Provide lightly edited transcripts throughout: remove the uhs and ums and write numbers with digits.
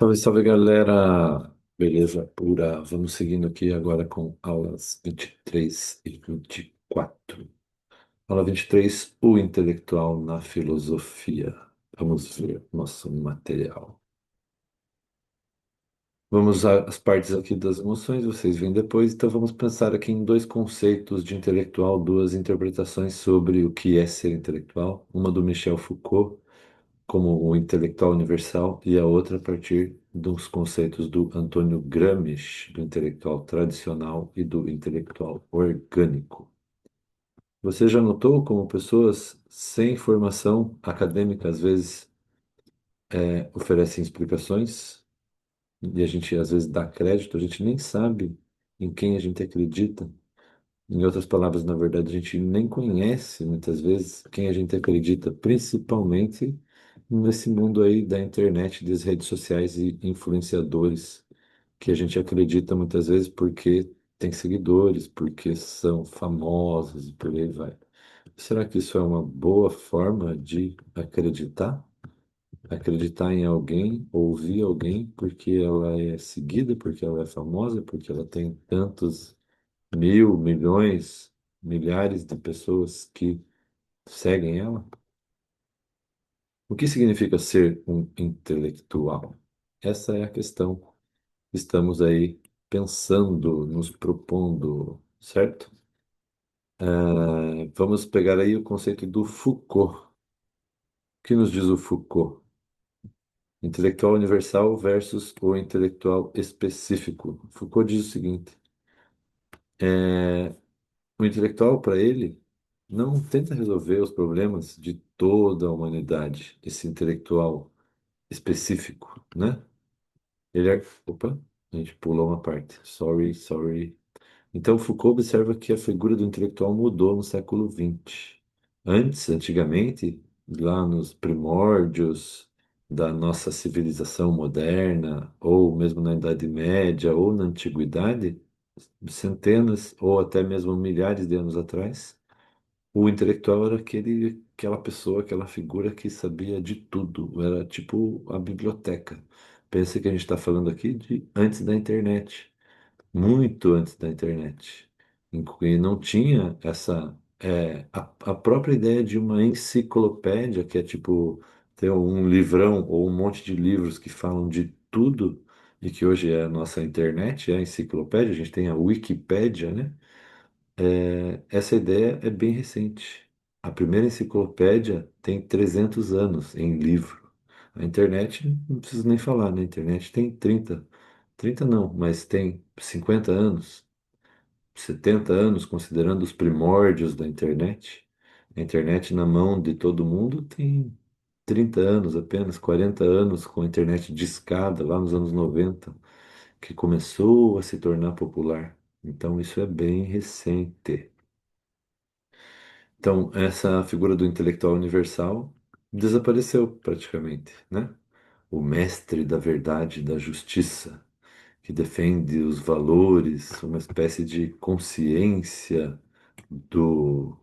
Salve, salve galera! Beleza pura? Vamos seguindo aqui agora com aulas 23 e 24. Aula 23, o intelectual na filosofia. Vamos ver nosso material. Vamos às partes aqui das emoções, vocês vêm depois. Então vamos pensar aqui em dois conceitos de intelectual, duas interpretações sobre o que é ser intelectual. Uma do Michel Foucault como o intelectual universal, e a outra a partir dos conceitos do Antônio Gramsci, do intelectual tradicional e do intelectual orgânico. Você já notou como pessoas sem formação acadêmica às vezes oferecem explicações e a gente às vezes dá crédito, a gente nem sabe em quem a gente acredita. Em outras palavras, na verdade, a gente nem conhece muitas vezes quem a gente acredita, principalmente nesse mundo aí da internet, das redes sociais e influenciadores, que a gente acredita muitas vezes porque tem seguidores, porque são famosos e por aí vai. Será que isso é uma boa forma de acreditar? Acreditar em alguém, ouvir alguém porque ela é seguida, porque ela é famosa, porque ela tem tantos mil, milhões, milhares de pessoas que seguem ela? O que significa ser um intelectual? Essa é a questão que estamos aí pensando, nos propondo, certo? Vamos pegar aí o conceito do Foucault. O que nos diz o Foucault? Intelectual universal versus o intelectual específico. Foucault diz o seguinte: o intelectual, para ele, não tenta resolver os problemas de toda a humanidade, esse intelectual específico, né? Ele é... Opa, a gente pulou uma parte. Sorry, sorry. Então, Foucault observa que a figura do intelectual mudou no século XX. Antigamente, lá nos primórdios da nossa civilização moderna, ou mesmo na Idade Média, ou na Antiguidade, centenas ou até mesmo milhares de anos atrás, o intelectual era aquela pessoa, aquela figura que sabia de tudo. Era tipo a biblioteca. Pensa que a gente está falando aqui de antes da internet, muito antes da internet. E não tinha a própria ideia de uma enciclopédia, que é tipo ter um livrão ou um monte de livros que falam de tudo, e que hoje é a nossa internet, é a enciclopédia, a gente tem a Wikipédia, né? Essa ideia é bem recente. A primeira enciclopédia tem 300 anos em livro. A internet, não preciso nem falar, né? A internet tem 30 não, mas tem 50 anos, 70 anos, considerando os primórdios da internet. A internet na mão de todo mundo tem 30 anos apenas, 40 anos com a internet discada lá nos anos 90, que começou a se tornar popular. Então isso é bem recente. Então, essa figura do intelectual universal desapareceu praticamente, né? O mestre da verdade e da justiça, que defende os valores, uma espécie de consciência do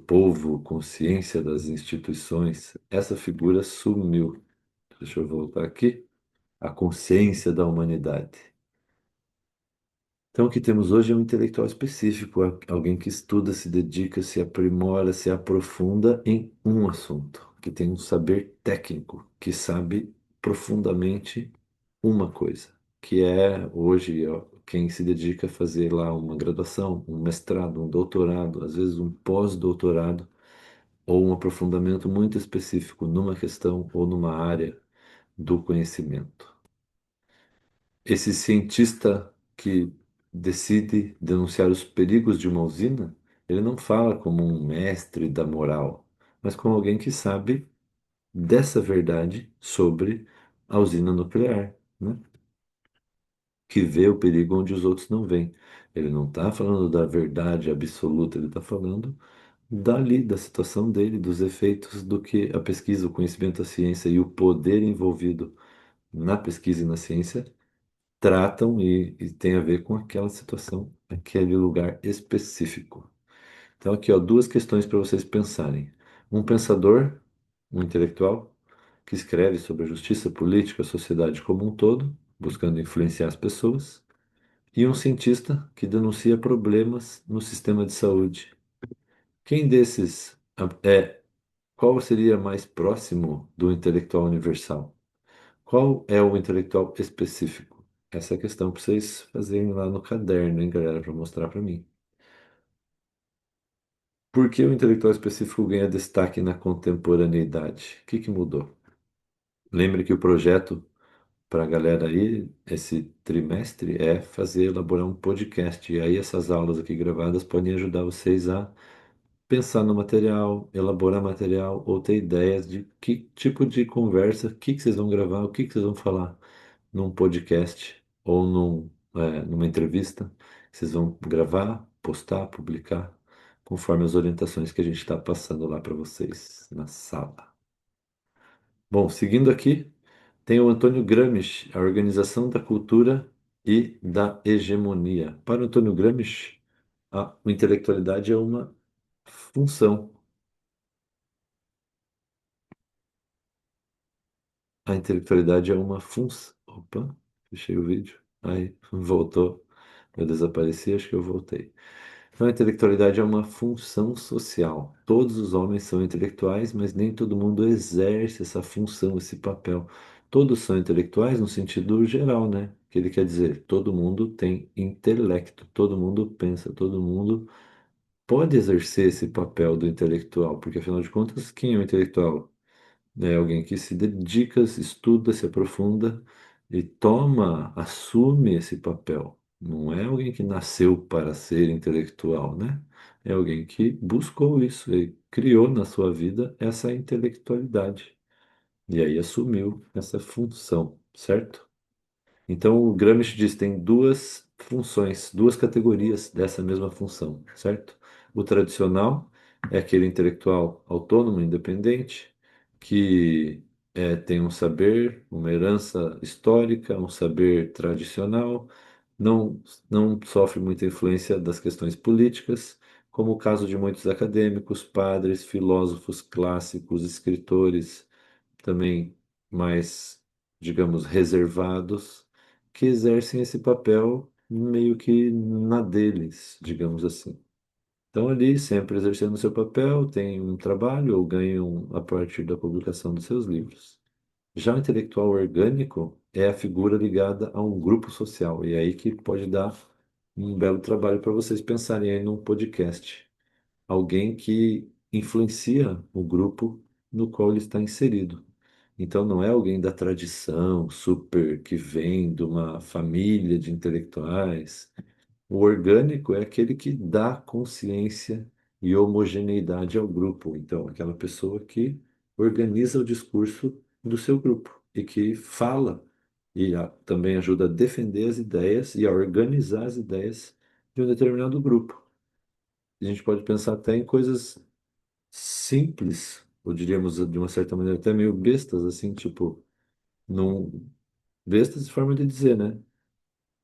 povo, consciência das instituições. Essa figura sumiu. Deixa eu voltar aqui. A consciência da humanidade. Então, o que temos hoje é um intelectual específico, alguém que estuda, se dedica, se aprimora, se aprofunda em um assunto, que tem um saber técnico, que sabe profundamente uma coisa, que é hoje ó, quem se dedica a fazer lá uma graduação, um mestrado, um doutorado, às vezes um pós-doutorado, ou um aprofundamento muito específico numa questão ou numa área do conhecimento. Esse cientista que decide denunciar os perigos de uma usina, ele não fala como um mestre da moral, mas como alguém que sabe dessa verdade sobre a usina nuclear, né? Que vê o perigo onde os outros não veem. Ele não está falando da verdade absoluta, ele está falando dali, da situação dele, dos efeitos do que a pesquisa, o conhecimento, a ciência e o poder envolvido na pesquisa e na ciência tratam e tem a ver com aquela situação, aquele lugar específico. Então, aqui, ó, duas questões para vocês pensarem. Um pensador, um intelectual, que escreve sobre a justiça política, a sociedade como um todo, buscando influenciar as pessoas, e um cientista que denuncia problemas no sistema de saúde. Quem desses qual seria mais próximo do intelectual universal? Qual é o intelectual específico? Essa é a questão para vocês fazerem lá no caderno, hein, galera, para mostrar para mim. Por que o intelectual específico ganha destaque na contemporaneidade? O que que mudou? Lembre que o projeto para a galera aí, esse trimestre, é fazer, elaborar um podcast. E aí essas aulas aqui gravadas podem ajudar vocês a pensar no material, elaborar material ou ter ideias de que tipo de conversa, o que que vocês vão gravar, o que que vocês vão falar num podcast ou numa entrevista. Vocês vão gravar, postar, publicar, conforme as orientações que a gente está passando lá para vocês na sala. Bom, seguindo aqui, tem o Antônio Gramsci, a Organização da Cultura e da Hegemonia. Para o Antônio Gramsci, a intelectualidade é uma função. A intelectualidade é uma função. Opa, fechei o vídeo. Aí, voltou. Eu desapareci, acho que eu voltei. Então, a intelectualidade é uma função social. Todos os homens são intelectuais, mas nem todo mundo exerce essa função, esse papel. Todos são intelectuais no sentido geral, né? Que ele quer dizer, todo mundo tem intelecto, todo mundo pensa, todo mundo pode exercer esse papel do intelectual, porque afinal de contas, quem é o intelectual? É alguém que se dedica, se estuda, se aprofunda e toma, assume esse papel. Não é alguém que nasceu para ser intelectual, né? É alguém que buscou isso e criou na sua vida essa intelectualidade. E aí assumiu essa função, certo? Então, o Gramsci diz que tem duas funções, duas categorias dessa mesma função, certo? O tradicional é aquele intelectual autônomo, independente, que tem um saber, uma herança histórica, um saber tradicional, não, não sofre muita influência das questões políticas, como o caso de muitos acadêmicos, padres, filósofos clássicos, escritores, também mais, digamos, reservados, que exercem esse papel meio que na deles, digamos assim. Estão ali sempre exercendo seu papel, têm um trabalho ou ganham a partir da publicação dos seus livros. Já o intelectual orgânico é a figura ligada a um grupo social, e é aí que pode dar um belo trabalho para vocês pensarem aí num podcast. Alguém que influencia o grupo no qual ele está inserido. Então, não é alguém da tradição super que vem de uma família de intelectuais. O orgânico é aquele que dá consciência e homogeneidade ao grupo. Então, aquela pessoa que organiza o discurso do seu grupo e que fala e também ajuda a defender as ideias e a organizar as ideias de um determinado grupo. A gente pode pensar até em coisas simples, ou diríamos de uma certa maneira até meio bestas, assim, tipo, não, bestas de forma de dizer, né?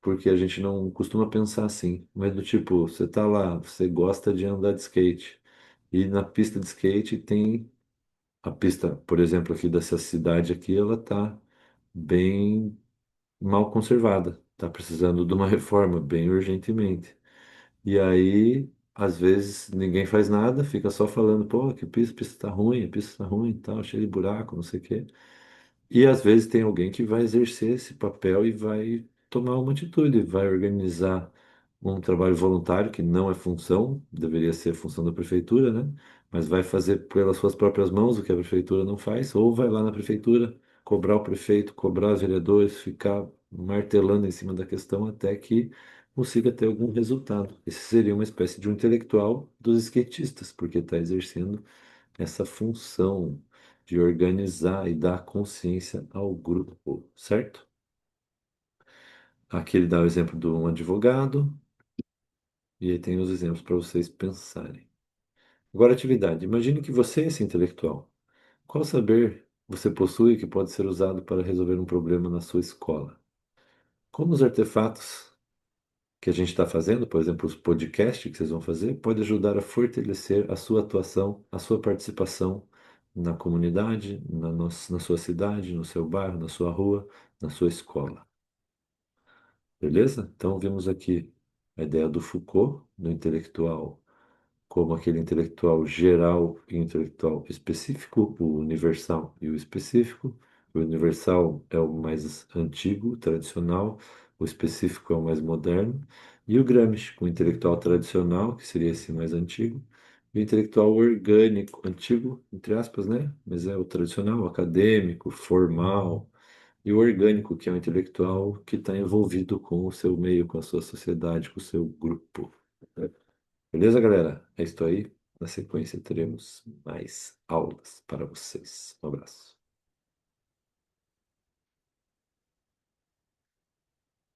Porque a gente não costuma pensar assim, mas do tipo, você tá lá, você gosta de andar de skate, e na pista de skate tem a pista, por exemplo, aqui dessa cidade aqui, ela tá bem mal conservada, tá precisando de uma reforma bem urgentemente. E aí, às vezes, ninguém faz nada, fica só falando, pô, que pista tá ruim, a pista tá ruim, tal, cheio de buraco, não sei o quê. E às vezes tem alguém que vai exercer esse papel e vai tomar uma atitude, vai organizar um trabalho voluntário, que não é função, deveria ser função da prefeitura, né? Mas vai fazer pelas suas próprias mãos o que a prefeitura não faz, ou vai lá na prefeitura cobrar o prefeito, cobrar os vereadores, ficar martelando em cima da questão até que consiga ter algum resultado. Esse seria uma espécie de um intelectual dos skatistas, porque está exercendo essa função de organizar e dar consciência ao grupo, certo? Aqui ele dá o exemplo de um advogado, e aí tem os exemplos para vocês pensarem. Agora, atividade. Imagine que você é esse intelectual. Qual saber você possui que pode ser usado para resolver um problema na sua escola? Como os artefatos que a gente está fazendo, por exemplo, os podcasts que vocês vão fazer, pode ajudar a fortalecer a sua atuação, a sua participação na comunidade, na sua cidade, no seu bairro, na sua rua, na sua escola. Beleza? Então, vimos aqui a ideia do Foucault, do intelectual, como aquele intelectual geral e intelectual específico, o universal e o específico. O universal é o mais antigo, tradicional, o específico é o mais moderno. E o Gramsci, o intelectual tradicional, que seria esse mais antigo, e o intelectual orgânico, antigo, entre aspas, né? Mas é o tradicional, acadêmico, formal, e o orgânico, que é o intelectual que está envolvido com o seu meio, com a sua sociedade, com o seu grupo. Beleza, galera? É isso aí. Na sequência teremos mais aulas para vocês. Um abraço.